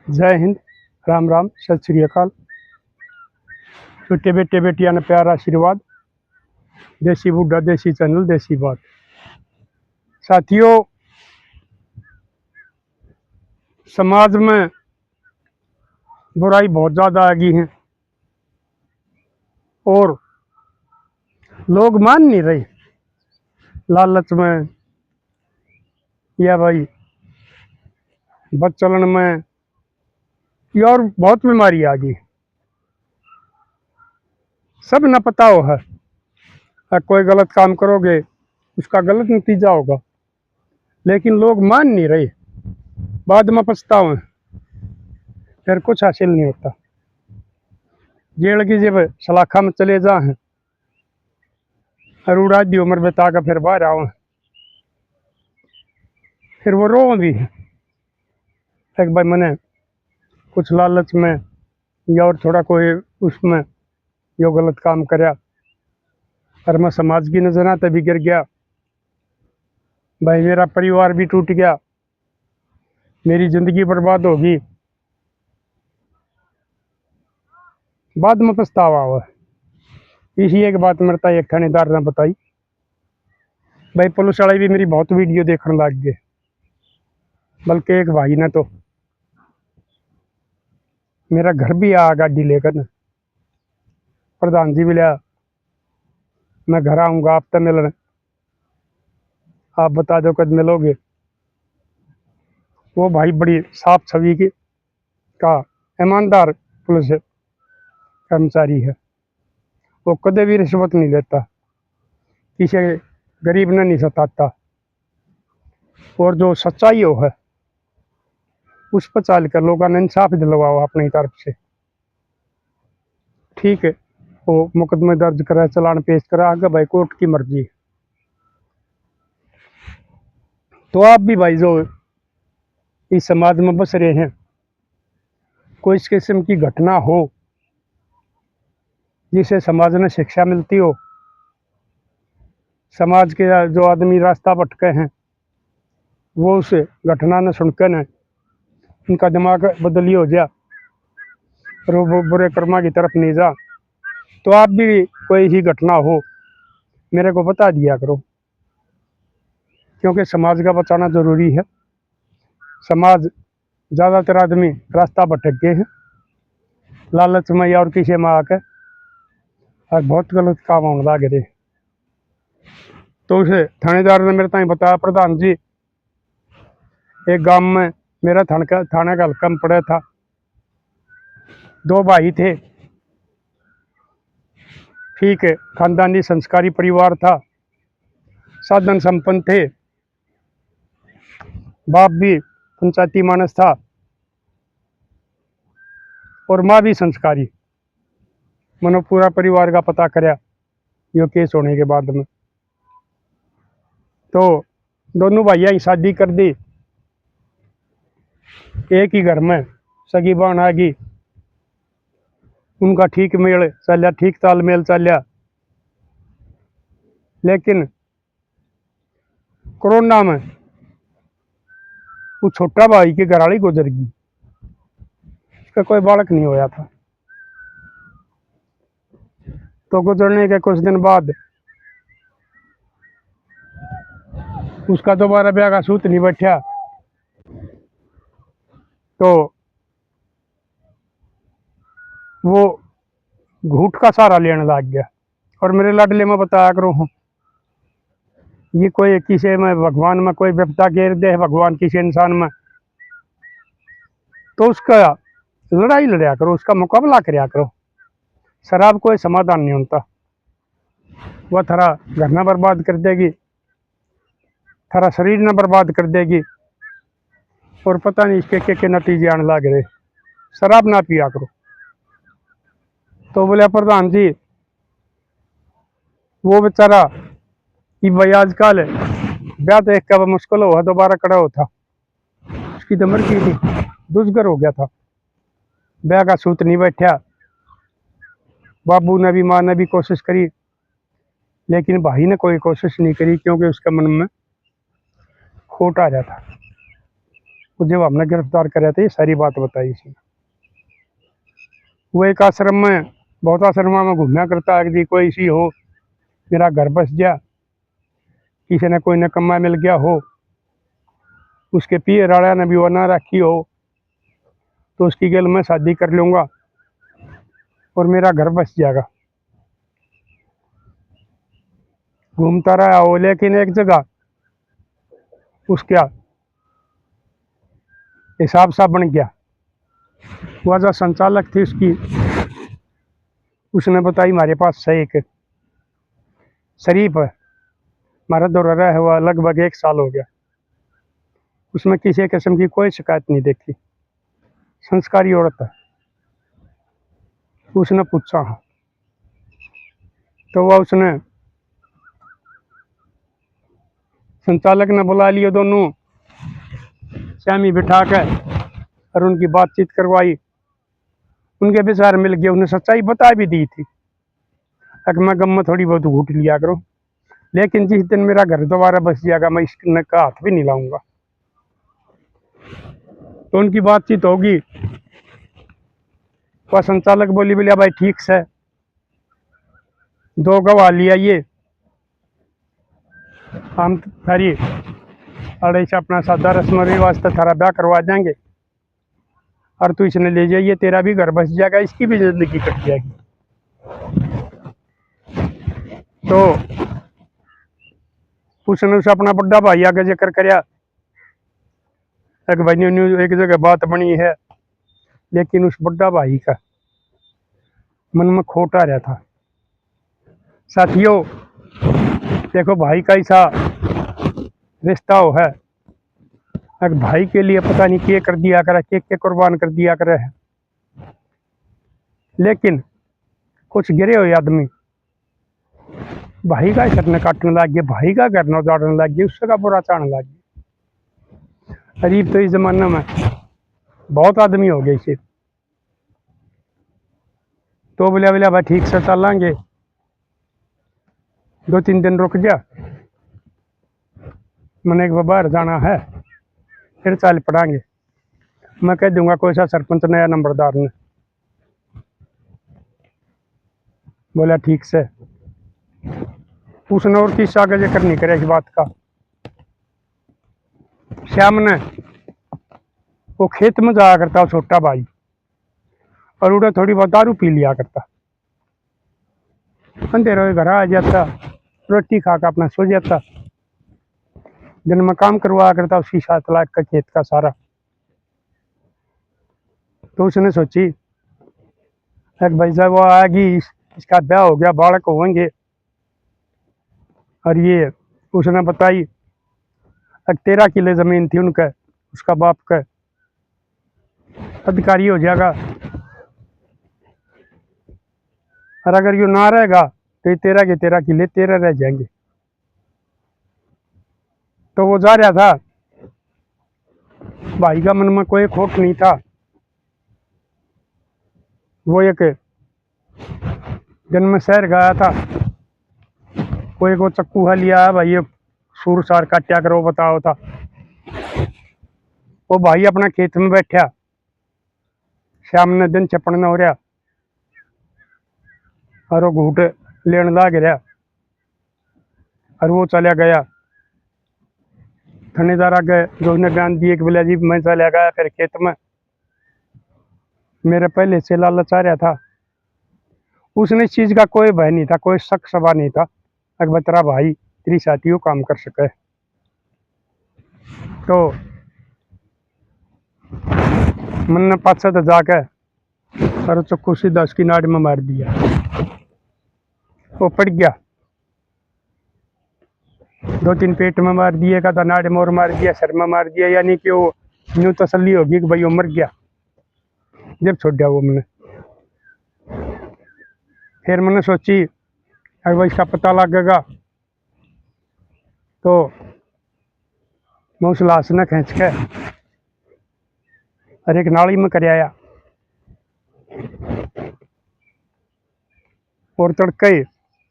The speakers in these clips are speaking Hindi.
जय हिंद, राम राम, सत श्री अकाल। छोटे बेटे बेटियां ने प्यार आशीर्वाद। देसी बूढ़ा देसी चैनल देसी बात। साथियों, समाज में बुराई बहुत ज़्यादा आ गई है और लोग मान नहीं रहे। लालच में या भाई बदचलन में या और बहुत बीमारी आ गई। सब न पता हो है कोई गलत काम करोगे उसका गलत नतीजा होगा, लेकिन लोग मान नहीं रहे। बाद में पछताओ, फिर कुछ हासिल नहीं होता। जेल की जब सलाखा में चले जा हैं और उड़ा दी उम्र बिता कर फिर बाहर आओ, फिर वो रो भी है एक भाई मैंने कुछ लालच में या और थोड़ा कोई उसमें जो गलत काम कराया और मैं समाज की नजर आते भी गिर गया। भाई मेरा परिवार भी टूट गया, मेरी जिंदगी बर्बाद होगी। बाद में पछतावा हुआ। इसी एक बात मेरे ताई एक थानेदार ने बताई। भाई पुलिस वाले भी मेरी बहुत वीडियो देखने लग गए, बल्कि एक भाई ने तो मेरा घर भी आ गाड़ी लेकर न, प्रधान जी भी लिया, मैं घर आऊँगा आप तो मिलने, आप बता दो कद मिलोगे। वो भाई बड़ी साफ छवि की का ईमानदार पुलिस कर्मचारी है। वो कदे भी रिश्वत नहीं लेता, किसी गरीब ने नहीं सताता और जो सच्चाई हो है उस पर चाल कर लोगों ने इंसाफ दिलवाओ अपनी तरफ से। ठीक है, वो मुकदमे दर्ज करा, चलान पेश करा, आगे भाई कोर्ट की मर्जी। तो आप भी भाई जो इस समाज में बस रहे हैं, कोई इस किस्म की घटना हो जिसे समाज ने शिक्षा मिलती हो, समाज के जो आदमी रास्ता भटके हैं वो उस घटना ने सुनकर न उनका दिमाग बदली हो जाए और वो बुरे कर्मा की तरफ नहीं जा, तो आप भी कोई ही घटना हो मेरे को बता दिया करो, क्योंकि समाज का बचाना जरूरी है। समाज ज़्यादातर आदमी रास्ता भटक गए हैं लालच में या और किसी में आकर और बहुत गलत काम होने लग रहे। तो उसे थानेदार ने मेरे ताई बताया, प्रधान जी एक गांव में मेरा थाने का हल्का में पड़ा था, दो भाई थे, ठीक है, खानदानी संस्कारी परिवार था, साधन संपन्न थे, बाप भी पंचायती मानस था और माँ भी संस्कारी। मैंने पूरा परिवार का पता कराया यो केस होने के बाद में। तो दोनों भाइयों की शादी कर दी, एक ही घर में सगी बहन आ गई, उनका ठीक मेल चलिया, ठीक तालमेल चलिया। लेकिन कोरोना में वो छोटा भाई की घरवाली गुजर गई, उसका कोई बालक नहीं होया था। तो गुजरने के कुछ दिन बाद उसका दोबारा ब्याह का सूत नहीं बैठा, तो वो घूट का सहारा लेने लग गया। और मेरे लाडले में बताया करो हूँ, ये कोई किसी में भगवान में कोई विपदा घेर दे भगवान किसी इंसान में, तो उसका लड़ाई लड़ा करो, उसका मुकाबला कराया करो। शराब कोई समाधान नहीं होता, वह थारा घर न बर्बाद कर देगी, थारा शरीर न बर्बाद कर देगी और पता नहीं इसके के नतीजे आने लग रहे। शराब ना पिया करो। तो बोले प्रधान जी वो बेचारा कि भाई आजकल ब्याह देख कर मुश्किल हुआ, दोबारा कड़ा होता, उसकी तो मर गई थी, दुष्कर हो गया था, ब्याह का सूत नहीं बैठा। बाबू ने भी माँ ने भी कोशिश करी, लेकिन भाई ने कोई कोशिश नहीं करी, क्योंकि उसके मन में खोट आ जाता। वो जब हमने गिरफ्तार करे थे ये सारी बात बताई इसने। वो एक आश्रम में, बहुत आश्रम में घूमया करता है कि कोई सी हो मेरा घर बस जा, किसी ने कोई नकम्मा मिल गया हो, उसके पिए राड़ा ने भी वो ना रखी हो, तो उसकी गल मैं शादी कर लूँगा और मेरा घर बस जाएगा। घूमता रहा हो, लेकिन एक जगह उसका हिसाब सा बन गया। वह जो संचालक थी उसकी, उसने बताई हमारे पास से एक शरीफ है, हमारा दौरा रहा हुआ लगभग 1 साल हो गया, उसमें किसी किस्म की कोई शिकायत नहीं देखी, संस्कारी औरत है। उसने पूछा हाँ, तो वह उसने संचालक ने बुला लिया दोनों श्यामी बिठा कर और उनकी बातचीत करवाई। उनके विचार मिल गए, उसने सच्चाई बता भी दी थी। अगर मैं गम में थोड़ी बहुत घूट लिया करो, लेकिन जिस दिन मेरा घर दोबारा बस जाएगा मैं इसका हाथ भी नहीं लाऊंगा। तो उनकी बातचीत होगी। वह संचालक बोली बोलिया भाई ठीक से 2 गवाह लिया, ये हम थारी अड़े से अपना सादा रस्म रिवाज से थारा ब्याह करवा देंगे और तू इसने ले जाइए, तेरा भी घर बस जाएगा, इसकी भी जिंदगी कट जाएगी। तो उसने उसे अपना बड़ा भाई आगे जिक्र करया। एक भाई एक जगह बात बनी है, लेकिन उस बड़ा भाई का मन में खोट आ रहा था। साथियों देखो, भाई का ऐसा रिश्ता हो है, एक भाई के लिए पता नहीं क्या कर दिया करे, के कुर्बान कर दिया करे है। लेकिन कुछ गिरे हुए आदमी भाई का छटने काटने लग गए, भाई का घर न उजाड़ने लग गए, उसका बुरा चाहने लग गए। करीब तो इस जमाने में बहुत आदमी हो गए इसे। तो बोलिया बोलिया भाई ठीक से चलेंगे, 2-3 दिन रुक जा, मैंने एक बार जाना है, फिर चल पड़ांगे। मैं कह दूंगा कोई सा सरपंच नया नंबरदार ने। बोला ठीक से। उसने और किस आगे जिक्र नहीं करे इस बात का। श्याम ने वो खेत में जाया करता छोटा भाई, और उड़े थोड़ी बहुत दारू पी लिया करता, अंधेरे घर आ जाता, रोटी खा कर अपना सो जाता। दिन में काम करवा करता उसकी 7 लाख का खेत का सारा। तो उसने सोची एक भाई साहब वो आएगी, इसका ब्याह हो गया, बालक होंगे, और ये उसने बताई 13 किले जमीन थी उनका, उसका बाप का अधिकारी हो जाएगा, और अगर ये ना रहेगा तो ये 13 के 13 किले 13 रह जाएंगे। तो वो जा रहा था, भाई का मन में कोई खोट नहीं था। वो एक दिन में शहर गया था, कोई को चक्कू है लिया है भाई, ये सूर सार काटा करो बताओ था। वो भाई अपना खेत में बैठा, शाम ने दिन छपन हो रहा, और वो घूट लेने लग रहा, और वो चला गया थानेदार आगे जो उसने ज्ञान दिए कि बोला जी मैं चला गया फिर खेत में, मेरे पहले से लालच आ रहा था। उसने इस चीज का कोई भय नहीं था, कोई शक सभा नहीं था, अकबर तेरा भाई तेरी साथी वो काम कर सके। तो मन ने पाछा तो जाके और चक्कू सीधा उसकी नाड़ में मार दिया, वो पड़ गया। 2-3 पेट में मार दिए का, नाड़ में और मार दिया, सर में मार दिया, यानी कि वो यूं तसल्ली होगी कि भाई वो मर गया। जब छोड़ दिया वो मैंने, फिर मैंने सोची अगर इसका पता लगेगा तो मैं उस लाश ने खींच के और एक नाली में कर आया, और तड़के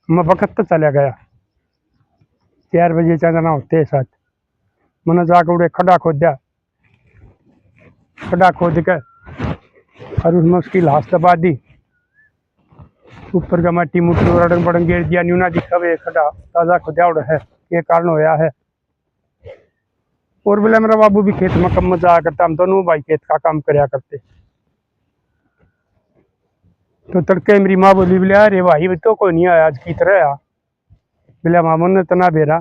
मैं वक्त तो चला गया 4 बजे चांदना होते साथ। मैंने जाकर उड़े खड्डा खोदा, खड्डा खोद के और उसमें उसकी लाश दबा दी। ऊपर का मट्टी मुट्टी रड़ंग बड़ंग गिर दिया। न्यू ना दिखा वे खड्डा ताज़ा खुदा उड़ है, ये कारण होया है। और बोले मेरा बाबू भी खेत में कम जाया करता, हम दोनों भाई खेत का काम करया करते। तो तड़के मेरी माँ बोली बोले अरे भाई तो कोई नहीं आया आज की तरह आ। बोले मामू ने तना बेरा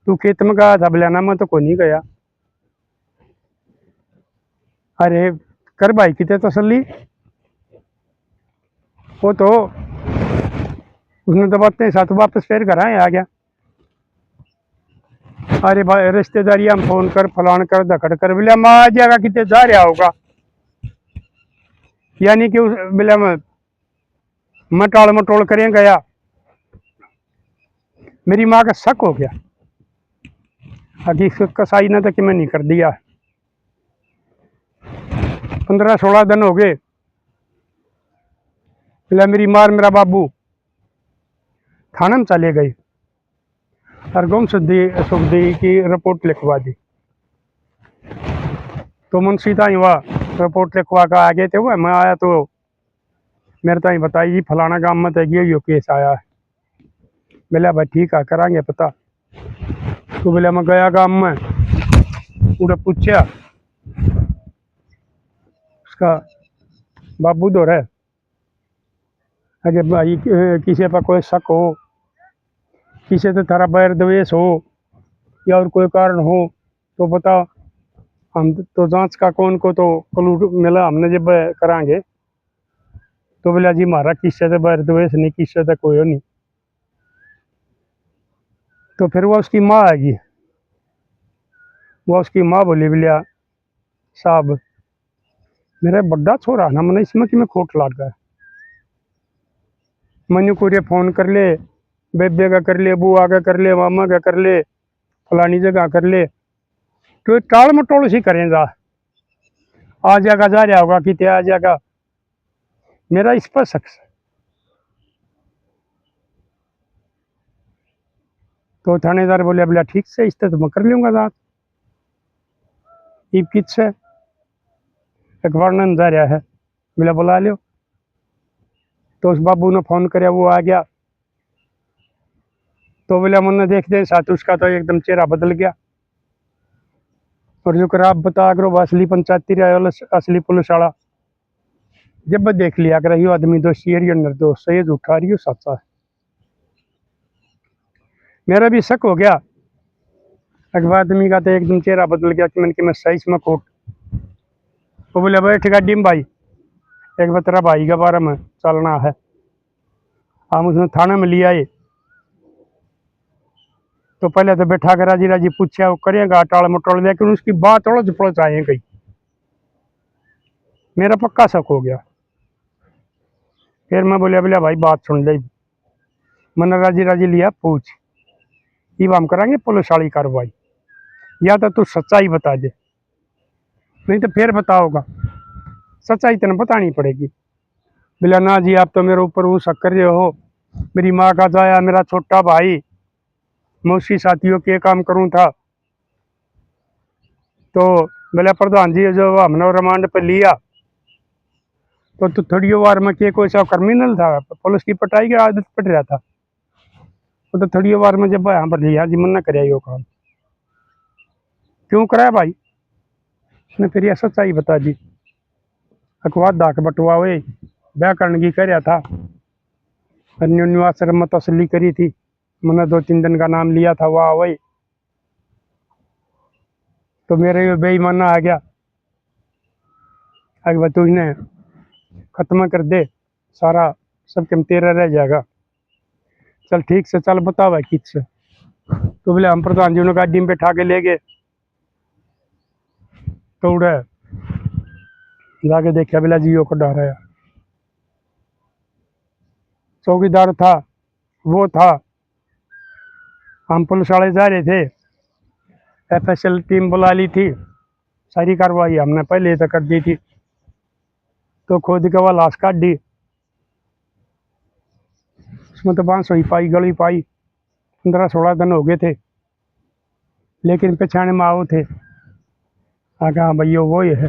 तू खेत में गया था? बोले ना मैं तो कोई नहीं गया। अरे कर भाई कितने तसल्ली, वो तो उसने दबाते हैं साथ वापस फिर घर आए आ गया। अरे भाई रिश्तेदारी हम फोन कर फलान कर धकड़ कर, बोले माँ आ जाएगा कितने जा रहा होगा। यानी कि उस बोले मैं टाल मटोल करें गया। मेरी माँ का शक हो गया, अभी कसाई ने तो कि मैं नहीं कर दिया। 15-16 दिन हो गए। बोले मेरी माँ और मेरा बाबू थाने में चले गए और गुम सुखदी की रिपोर्ट लिखवा दी। तो मुंशी ताई वह रिपोर्ट लिखवा कर आ गए थे। वो मैं आया तो मेरे ताई बताई जी फलाना गांव में तो ये केस आया है। बोले भाई ठीक है करांगे पता। तो बोले मैं गया गांव में, पूरा पूछा उसका बाबू दो रहे, अगर भाई किसी पर कोई शक हो, किसी से थारा बैर द्वेष हो या और कोई कारण हो तो बताओ, हम तो जांच का कौन को तो क्लू मिला हमने जब करांगे। तो बोला जी हमारा किससे तो बैर द्वेष नहीं, किससे तो कोई नहीं। तो फिर वो उसकी माँ आएगी, वो उसकी माँ बोली बोलिया साहब मेरा बड़ा छोरा ना मैंने इसमें कि मैं खोट लाग गया। मनु को फोन कर ले, बेबे का कर ले, बुआ का कर ले, मामा का कर ले, फलानी जगह कर ले, तो टाल मटोल सी करें जा आ जाएगा, जा रहा होगा कि आ जाएगा। मेरा इस पर शक है। तो थानेदार बोले बोला ठीक से इस तो मैं कर लूंगा जांच, ईब कित से एक वर्णन जा रहा है। बोला बुला लो। तो उस बाबू ने फोन कराया, वो आ गया। तो बोला मैंने देख दे साथ उसका तो एकदम चेहरा बदल गया। और जो कर आप बता करो असली पंचायती रहा असली पुलिस वाला जब देख लिया कर यो आदमी दोषी है, निर्दोष है, ये झूठा रही सच्चा है। मेरा भी शक हो गया। अगवा आदमी का तो एकदम चेहरा बदल गया कि मैं सही में कोट। वो बोले भाई ठिका भाई एक बार तेरा भाई के बारे में चलना है। हम उसने थाने में लिया आए। तो पहले तो बैठा कर राजी राजी पूछा वो करेगा टाल मटोल, लेकिन उसकी बात उड़च पड़च आए गई। मेरा पक्का शक हो गया। फिर मैं बोलिया बोलिया भाई बात सुन ले। मैंने राजी राजी लिया पूछ, अब हम करेंगे पुलिस वाली कार्रवाई, या तो तू सच्चाई बता दे, नहीं तो फिर बताओगा। सच्चाई तेने बतानी पड़ेगी। बोला ना जी आप तो मेरे ऊपर वो शक कर रहे हो, मेरी माँ का जाया मेरा छोटा भाई, मैं उसकी साथियों के काम करूँ था। तो बोला प्रधान जी जो हमने रिमांड पर लिया तो थोड़ी बार में के कोई सा क्रिमिनल था, पुलिस की पटाई की आदत पड़ रहा था। तो थोड़ी बार में जब यहाँ पर लिया जी मना कराया यो काम क्यों कराया भाई, उसने फिर यह सच्चाई बता दी। अखबार दाक बटवा हुए व्याकरण की कह रहा था, अन्योन्य आश्रम में तसली करी थी, मैंने 2-3 दिन का नाम लिया था वाह वही। तो मेरे ये बेईमाना आ गया, अगर तुझने खत्म कर दे सारा, सबके में तेरा रह जाएगा। चल ठीक से चल बता भाई कित से। तो बोले हम प्रधान जी ने गाड़ी में बैठा के ले गए। तो उड़े जाके देखा बोला जियो को डर है। चौकीदार था वो था, हम पुलिस वाले जा रहे थे, FSL टीम बुला ली थी, सारी कार्रवाई हमने पहले तो कर दी थी। तो खोद के वह लाश काट दी, उसमें तो बांस हुई पाई गली पाई। 15-16 दिन हो गए थे, लेकिन पहचाने में आओ थे हाँ कहा भैया वो ही है।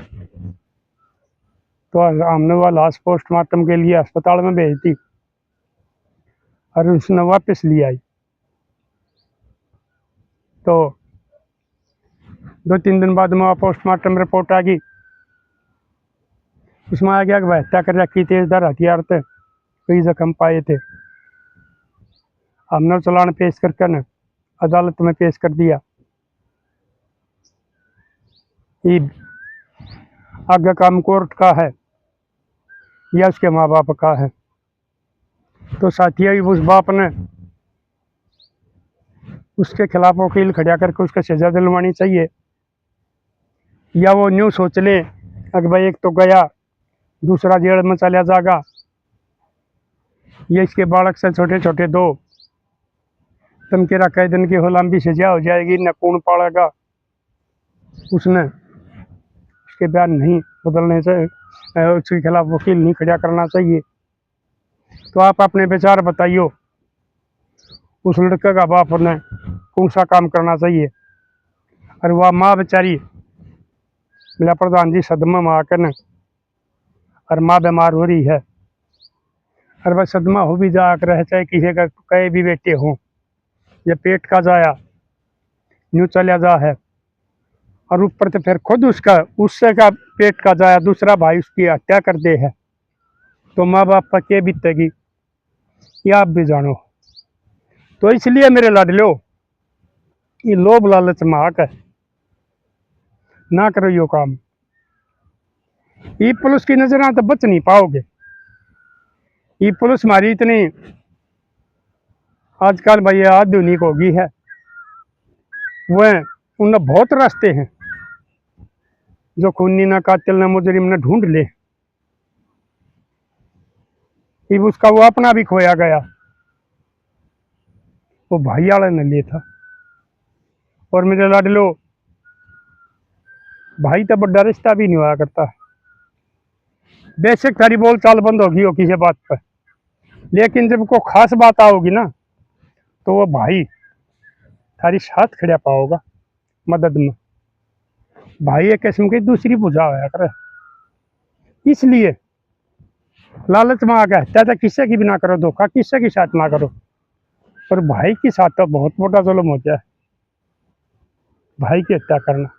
तो हमने वो लाश पोस्टमार्टम के लिए अस्पताल में भेज दी और उसने वापस ले आई। तो 2-3 दिन बाद में पोस्टमार्टम रिपोर्ट आ गई। उसमें आ गया कि वह हत्या कर रखी थी, इधर हथियार थे, कई जख्म पाए थे। हमने चालान पेश करके न अदालत में पेश कर दिया। ये आगे काम कोर्ट का है या उसके माँ बाप का है। तो साथिया उस बाप ने उसके खिलाफ वकील खड़ा करके उसका सजा दिलवानी चाहिए, या वो न्यू सोच ले अगर भाई एक तो गया, दूसरा जेल में चला जाएगा, ये इसके बालक से छोटे छोटे दो तमकेरा कई दिन की हो लंबी सजा हो जाएगी, न कौन पालेगा। उसने उसके बयान नहीं बदलने से उसके खिलाफ वकील नहीं खड़ा करना चाहिए। तो आप अपने विचार बताइए, उस लड़के का बाप ने कौन सा काम करना चाहिए। और वह माँ बेचारी मेरा प्रधान जी सदमा में आकर न, और माँ बीमार हो रही है, और वह सदमा हो भी जा कर चाहे किसी का कई भी बेटे हों, या पेट का जाया न्यू चला जा है, और ऊपर तो फिर खुद उससे का पेट का जाया दूसरा भाई उसकी हत्या कर दे है, तो माँ बाप का क्या बीतेगी ये आप भी जानो। तो इसलिए मेरे लाडलो, ये लोभ लालच में आकर ना करो यो काम। ये पुलिस की नजर तो बच नहीं पाओगे। ये पुलिस हमारी इतनी आजकल भैया आधुनिक हो गई है, वह उनमें बहुत रास्ते हैं जो खूनी ना कातिल ना मुजरिम ना ढूंढ ले। ये उसका वो अपना भी खोया गया, वो भाई वाले ने लिया था। और मेरे लाडलो, भाई तो बड़ा रिश्ता भी नहीं हुआ करता। बेशक थारी बोल चाल बंद होगी हो किसी बात पर, लेकिन जब कोई खास बात आओगी ना, तो वो भाई थारी साथ खड़ा पाओगा मदद में। भाई एक किस्म की दूसरी बुझा होया करे। इसलिए लालच में आ गया हत्या किसी की भी ना करो, धोखा किसी के साथ ना करो। पर भाई के साथ तो बहुत बड़ा जुल्म हो जाए, भाई की हत्या करना।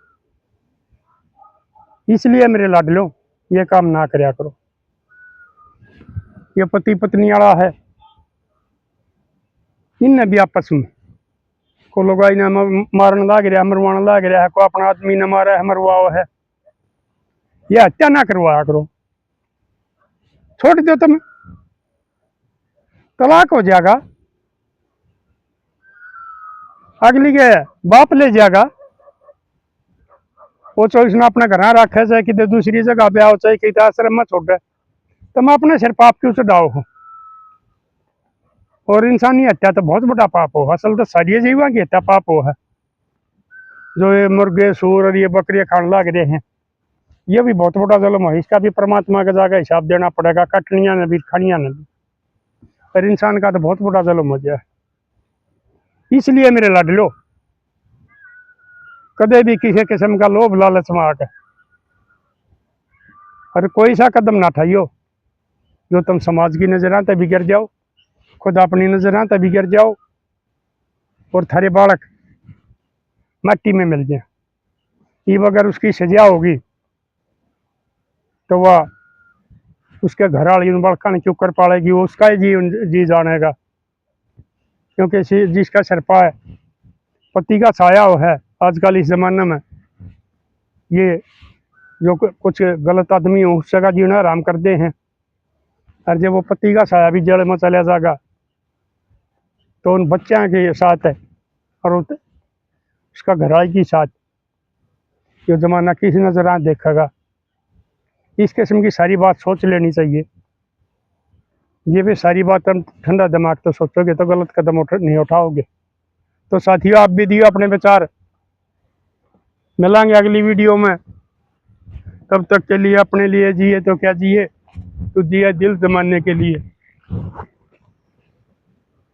इसलिए मेरे लाडलो ये काम ना करया करो। ये पति पत्नी वाला है, इनने भी आपस में को लोग ने मारने लाग रहा है, मरवाने लाग रहा है, को अपना आदमी ने मारा है मरवाओ है, ये हत्या ना करवाया करो। छोड़ दो, तुम तलाक हो जाएगा, अगली के बाप ले जाएगा, वो तो इसने अपने घर रखे चाहे कि दूसरी जगह पे आओ, चाहे कि आश्रम में छोड़, तुम अपने सिर पाप क्यों चढ़ाओ हो। और इंसानी हत्या तो बहुत बड़ा पाप हो, असल तो सारी जीवा की हत्या पाप हो है। जो ये मुर्गे सूर और ये बकरियां खाने लग रहे हैं, ये भी बहुत बड़ा जुल्म है। इसका भी परमात्मा के जाकर हिसाब देना पड़ेगा, कटनिया ने भी खनिया ने भी। पर इंसान का तो बहुत बड़ा जुल्म हो गया। इसलिए मेरे लाडलो, कदे भी किसी किस्म का लोभ लालच में आकर और कोई सा कदम ना उठाइयो जो तुम समाज की नजर तभी गिर जाओ, खुद अपनी नजर तभी गिर जाओ, और थारे बालक मट्टी में मिल जाए। ये अगर उसकी सजा होगी तो वह उसके घर वाली उन बालका ने क्यों कर पालेगी, वो उसका ही जी जानेगा। क्योंकि जिसका सिरपा है पति का साया हो है। आजकल इस जमाने में ये जो कुछ गलत आदमी हो उससे का जीना आराम करते हैं, और जब वो पति का साया भी जड़ में चला जाएगा तो उन बच्चों के साथ है और उसका घरवाली के साथ ये जमाना किस नजर देखेगा। इस किस्म की सारी बात सोच लेनी चाहिए। ये भी सारी बात हम ठंडा दिमाग तो सोचोगे तो गलत कदम नहीं उठाओगे। तो साथियों, आप भी दियो अपने विचार। मिलेंगे अगली वीडियो में, तब तक के लिए अपने लिए जिए तो क्या जिए, तो जिए दिल जमाने के लिए।